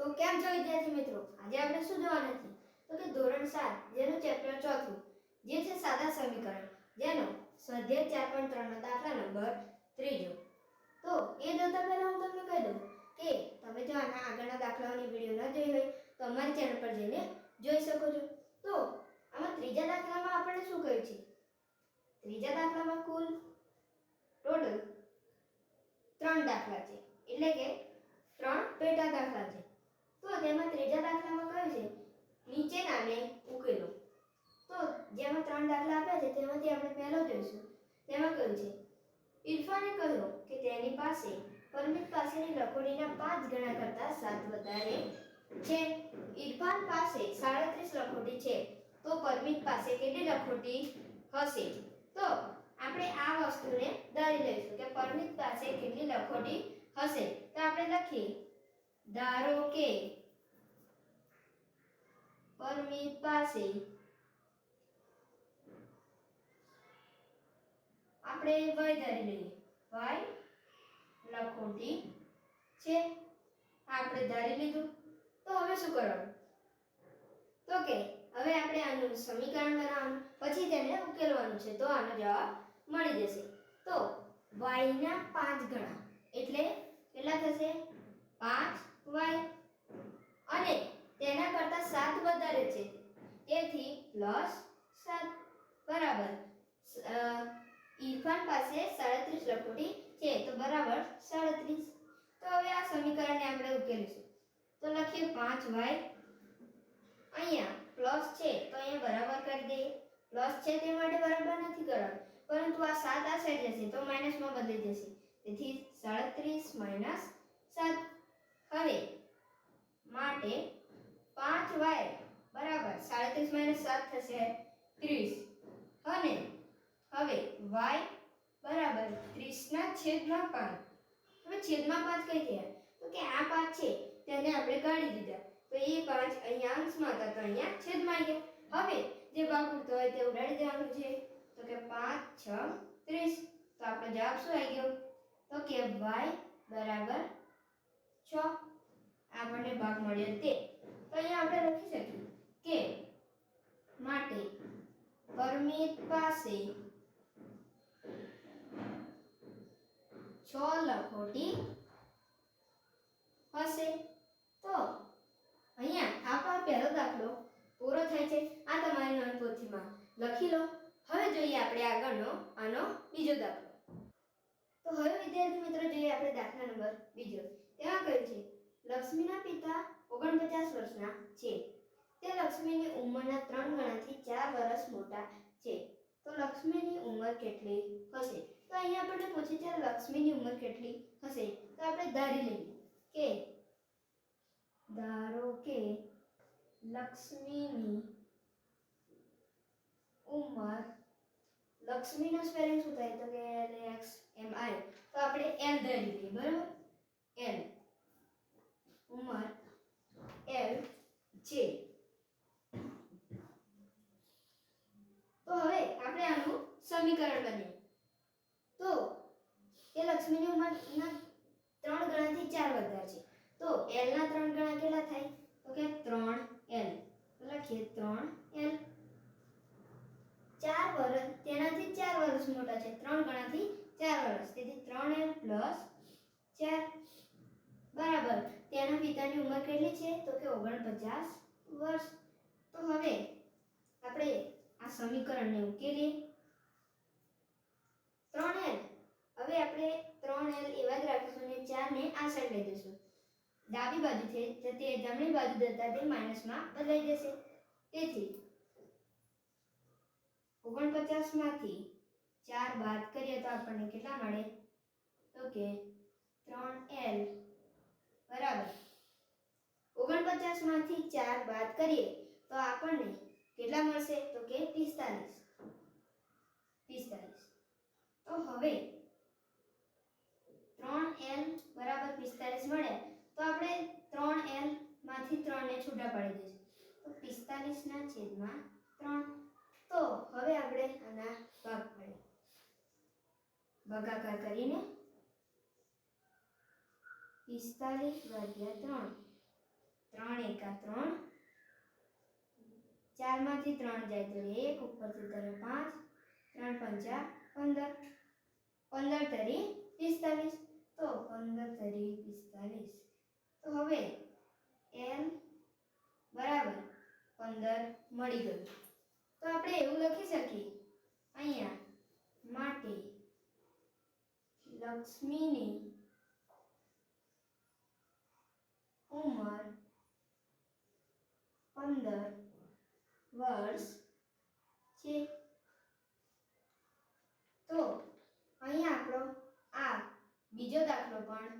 તો કેમ છો વિદ્યાર્થી મિત્રો? આજે આપણે શું જોવાના છે? તો કે ધોરણ 7 જેનું ચેપ્ટર ચોથું જે છે સાદા સમીકરણ, જેનો સ્વાધ્યાય 4.3 નો દાખલા નંબર 3. તો એ જોતા પહેલા હું તમને કહી દઉં કે તમે જો આના આગળના દાખલાઓની વિડિયો ન જોઈ હોય તો અમારી ચેનલ પર જઈને જોઈ શકો છો. તો આમાં ત્રીજા દાખલામાં આપણે શું કહ્યું છે? ત્રીજા દાખલામાં કુલ ટોટલ 3 દાખલા છે, એટલે કે 3 પેટા દાખલા છે. તો તેમાં ત્રીજા દાખલામાં કહ્યું છે નીચેનાને ઉકેલો. તો જેમાં 3 દાખલા આપ્યા છે તેમાંથી આપણે પહેલો જોઈશું. તેમાં કહ્યું છે ઇરફાને કહ્યું કે તેની પાસે પરમિત પાસેની લખોટીના 5 ગણા કરતા 7 વધારે છે. ઇરફાન પાસે 37 લખોટી છે, તો પરમિત પાસે કેટલી લખોટી હશે? તો આપણે આ વસ્તુને ધારી લઈશું કે પરમિત પાસે કેટલી લખોટી હશે. તો આપણે લખીએ ધારો કે પરમિત પાસે આપણે y ધારી લઈએ, y લખોટી છે. આપણે ધારી લીધું. તો હવે શું કરવાનું? તો કે હવે આપણે આનું સમીકરણ બનાવવાનું, પછી તેને ઉકેલવાનું છે. તો આનો જવાબ મળી જશે. તો y ના 5 ગણા એટલે કેટલા થશે? 5y, અને તેના કરતા 7 વધારે છે, તેથી +7 બરાબર ઇરફાન પાસે 37 લખોટી છે, તો બરાબર 37. તો હવે આ સમીકરણને આપણે ઉકેલીશું. તો લખીએ 5y, અહીંયા પ્લસ છે તો અહીંયા બરાબર કરી દઈએ. પ્લસ છે તે માટે બરાબર નથી કરવાનું, પરંતુ આ 7 આ સાઈડ જશે તો માઈનસમાં બદલી જશે, તેથી 37 - 7. હવે માટે 5y બરાબર 37 - 7 થશે 30, અને હવે y બરાબર 30 ના છેદમાં 5. હવે છેદમાં 5 કઈ થયા? તો કે આ 5 છે તેને આપણે કાઢી દીધા, તો એ 5 અહીંયા અંશમાં હતા તો અહીંયા છેદમાં આવી ગયા. હવે જે ભાગ ઉડતો હોય તે ઉડાડી દેવાનું છે. તો કે 5 × 6 = 30. તો આપણો જવાબ શું આવી ગયો? તો કે y બરાબર 6. આપણને ભાગ મળ્યો તે. તો અહીંયા આપણે લખી શકીએ કે માટે પરમિત પાસે 6 લખોટી હશે. તો અહીંયા આપણો પહેલો દાખલો પૂરો થાય છે. આ તમારી નોંધપોથીમાં લખી લો. હવે જોઈએ આપણે આગળનો આનો બીજો દાખલો. તો હવે વિદ્યાર્થી મિત્રો જોઈએ આપણે દાખલા નંબર 2. તેમાં કહ્યું છે લક્ષ્મીના પિતા 49 વર્ષના છે. તે લક્ષ્મીની ઉંમરના 3 ગણાથી 4 વર્ષ મોટા છે. તો લક્ષ્મીની ઉંમર કેટલી હશે? તો અહીંયા આપણને પૂછે છે લક્ષ્મીની ઉંમર કેટલી હશે. તો આપણે ધારી લઈએ કે ધારો કે લક્ષ્મીની ઉંમર, લક્ષ્મીનો સ્પેલિંગ શું થાય? તો કે LXMI. તો આપણે L ધારી લઈએ, બરાબર? L ઉંમર L છે. તો હવે આપણે આનું સમીકરણ બનાવીએ. તો એ લક્ષ્મીની ઉંમરના 3 ગણાથી 4 વધારે છે, તો L ના 3 ગણા કેટલા થાય? તો કે 3L. તો લખીએ 3L. 4 વર્ષ તેનાથી 4 વર્ષ મોટા છે, 3 ગણાથી 4 વર્ષ, તેથી 3L + 4 બરાબર તેના પિતાની ઉંમર કેટલી છે? તો કે 49 વર્ષ. તો હવે આપણે આ સમીકરણને ઉકેલીએ. 3L, હવે આપણે 3L એવા જ રાખીશું અને 4 ને આ સાઈડ લઈ જઈશું. ડાબી બાજુ છે તે જમણી બાજુ જતા તે માઈનસમાં બદલાઈ જશે, તેથી 49 માંથી 4 બાદ કરીએ તો આપણને કેટલા મળે? તો કે 3L બરાબર 49 માંથી 4 બાદ કરીએ તો આપણને કેટલા મળશે? તો કે 45. તો હવે 3L બરાબર 45 મળે તો આપણે 3L માંથી 3 ને છૂટા પાડી દઈશું, તો 45 ના છેદમાં 3. તો હવે આપણે આના ભાગ પાડીએ. ભાગાકાર કરીને 45 / 3 3 એકા 3, 4 માંથી 3 જાય તો 1, ઉપરથી તરે 5, 3 પંચા 15, 15 તરી 45, તો 15 તરી 45. તો હવે l બરાબર 15 મળી ગયું. તો આપણે એવું લખી શકીએ અહીંયા માટે લક્ષ્મીની ઉંમર 15 વર્ષ છે. તો અહીંયા આપણો આ બીજો દાખલો પણ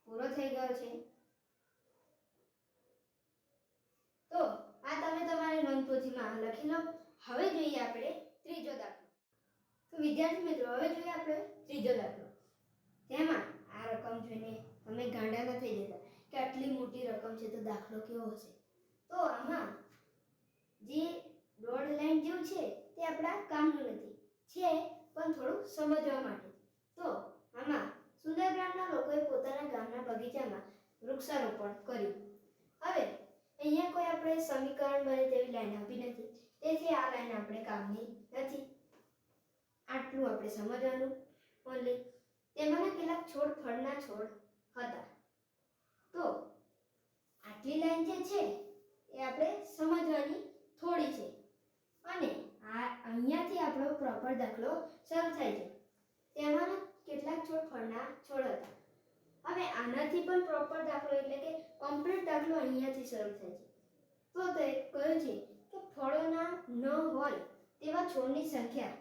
પૂરો થઈ ગયો છે. તો આ તમે તમારી નોંધપોથીમાં લખી લો. હવે જોઈએ આપણે ત્રીજો દાખલો. તો વિદ્યાર્થી મિત્રો, હવે જોઈએ આપણે ત્રીજો દાખલો. તેમાં આ રકમ જોઈને તમે ગાંડા ન થઈ જતા કે આટલી મોટી રકમ છે તો દાખલો કેવો હશે. તો આમાં જે દોડ લાઈન જેવું છે તે આપણા કામનું નથી, છે પણ થોડું સમજવા માટે. તો આમાં સુંદર ગ્રામના લોકોએ પોતાના ગામના બગીચામાં વૃક્ષારોપણ કર્યું. હવે અહીંયા કોઈ આપણે સમીકરણ બને તેવી લાઈન આપી નથી, તેથી આ લાઈન આપણે કામની નથી. આટલું આપણે સમજવાનું ઓનલી. તેમાંના કેટલાક છોડ ફળના છોડ હતા. તો આટલી લાઈન જે છે એ આપણે સમજવાની થોડી છે અને આ અહીંયાથી આપણો પ્રોપર દાખલો શરૂ થાય છે. તેમાંના કેટલાક છોડ ફળના છોડ હતા. હવે આનાથી પણ પ્રોપર દાખલો એટલે કે કમ્પ્લીટ દાખલો અહીંયાથી શરૂ થાય છે. તો તે કહ્યું છે કે ફળોના ન હોય તેવા છોડની સંખ્યા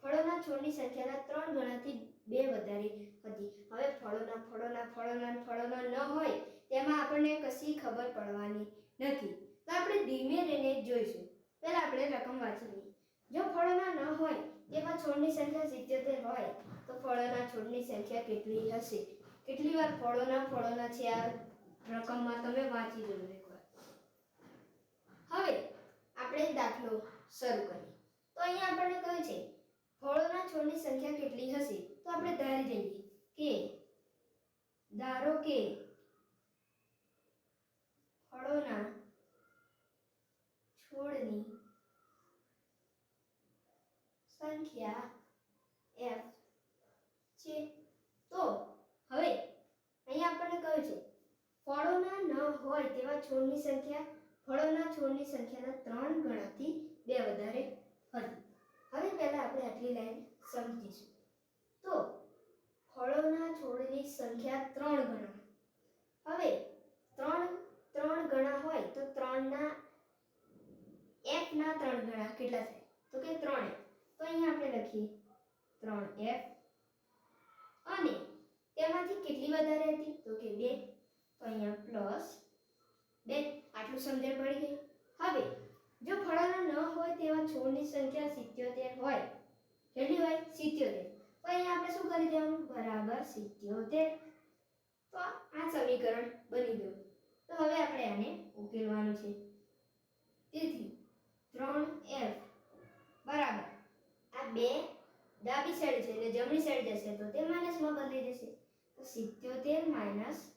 ફળોના છોડની સંખ્યાના 3 ગણાથી 2 વધારે હતી. હવે ફળોના ન હોય તેમાં આપણને કશી ખબર પડવાની નથી, તો આપણે ધીમે રહીને જોઈશું. પહેલા આપણે રકમ વાંચી લઈએ. જો ફળોના ન હોય તેવા છોડની સંખ્યા 77 હોય તો ફળોના છોડની સંખ્યા કેટલી હશે? કેટલી વાર ફળોના છે આ રકમમાં તમે વાંચી જોજો એકવાર. હવે આપણે દાખલો શરૂ કરીએ. તો અહીંયા આપણને કહ્યું છે ફળોના છોડની સંખ્યા કેટલી હશે? તો આપણે ધારી લઈએ કે ધારો કે ફળોના છોડની સંખ્યા f છે. તો હવે અહીંયા આપણને કહ્યું છે ફળોના ન હોય તેવા છોડની સંખ્યા ફળોના છોડની સંખ્યાના 3 ગણાથી 2 વધારે હતી. હવે પહેલા આપણે આટલી લાઈન સમજીશું. તો ફળોના છોડની સંખ્યા 3 ગણા. હવે 3 ગણા હોય તો 3 ના f ના 3 ગણા કેટલા થાય? તો કે 3f. તો અહીંયા આપણે લખીએ 3f અને તેમાંથી કેટલી વધારે હતી? તો કે 2. તો અહીંયા પ્લસ 2. આટલું સમજણ પડી ગઈ. હવે જો ફળોના ન હોય તેવા છોડની સંખ્યા 77 હોય, કેટલી હોય? 77. તો અહીંયા આપણે શું કરી દેવાનું? બરાબર 77. તો આ સમીકરણ બની ગયું. તો હવે આપણે આને ઉકેલવાનું છે. તેથી 3f બરાબર આ 2 ડાબી સાઈડ છે એટલે જમણી સાઈડ જશે તો તે માઈનસમાં બદલાઈ જશે. તો 77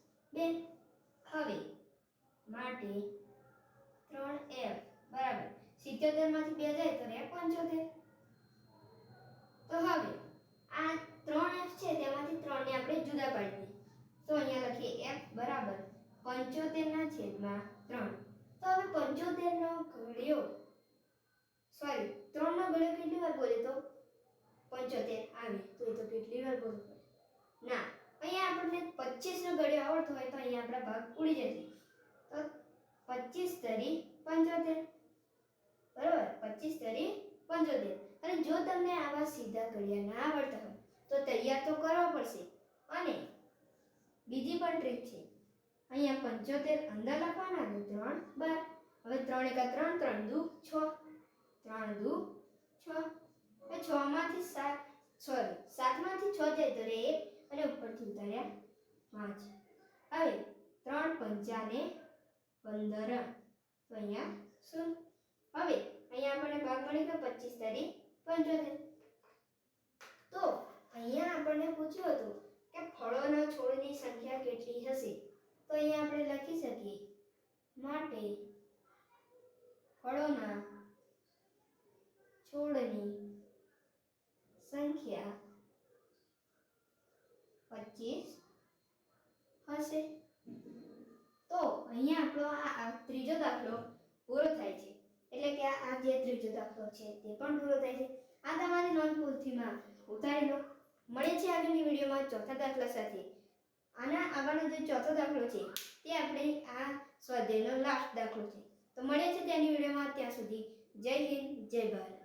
- 2. હવે માટે 3f બરાબર 77 માંથી 2 જાય તો રહે 75. તો હવે આ 3f છે તેમાંથી 3 ને આપણે જુદા પાડી દઈએ. તો અહીંયા લખીએ f બરાબર 75/3. તો હવે 75 નો ઘડિયો 3 નો ઘડિયો કેટલી વાર બોલે તો 75 આવે. તો એ તો કેટલી વાર બોલવું પડે? ના, અહીંયા આપણને 25 નો ઘડિયો આવડતો હોય તો અહીંયા આપણા ભાગ ઉડી જશે. તો 25 તરી 75 બરાબર 25 તરી 75. અને જો તમને આવા સીધા ઘડિયા ના આવડતા હોય તો તૈયાર તો કરવા પડશે. અને બીજી પણ ટ્રીક છે. અહીંયા 75 અંદર લખવાના તો 3 12. હવે 3 એકા 3, 3 દુ 6, 3 દુ 6. હવે 6 માંથી 7 માંથી 6 જાય તો રે 1 અને ઉપરથી ઉતાર્યા 5. હવે 3 પંચા ને 15. તો અહીંયા 0. હવે અહીંયા આપણને ભાગ મળી ગયો 25 તરી 75. તો અહીંયા આપણને પૂછ્યું હતું કે ફળોના છોડની સંખ્યા કેટલી હશે? તો અહીંયા આપણે લખી શકીએ માટે ફળોના છોડની સંખ્યા 25 હશે. તો અહીંયા આપણો આ ત્રીજો દાખલો પૂરો થાય છે. એટલે કે આ જે ત્રીજો દાખલો છે તે પણ પૂરો થાય છે. આ તમારી નોંધપોથીમાં ઉતારી લો. મળે છે આગળની વિડીયોમાં ચોથા દાખલા સાથે. આના આગળનો જે ચોથો દાખલો છે તે આપણે આ સ્વાધ્યાયનો લાસ્ટ દાખલો છે. તો મળે છે ત્યાંની વિડીયોમાં. ત્યાં સુધી જય હિન્દ, જય ભારત.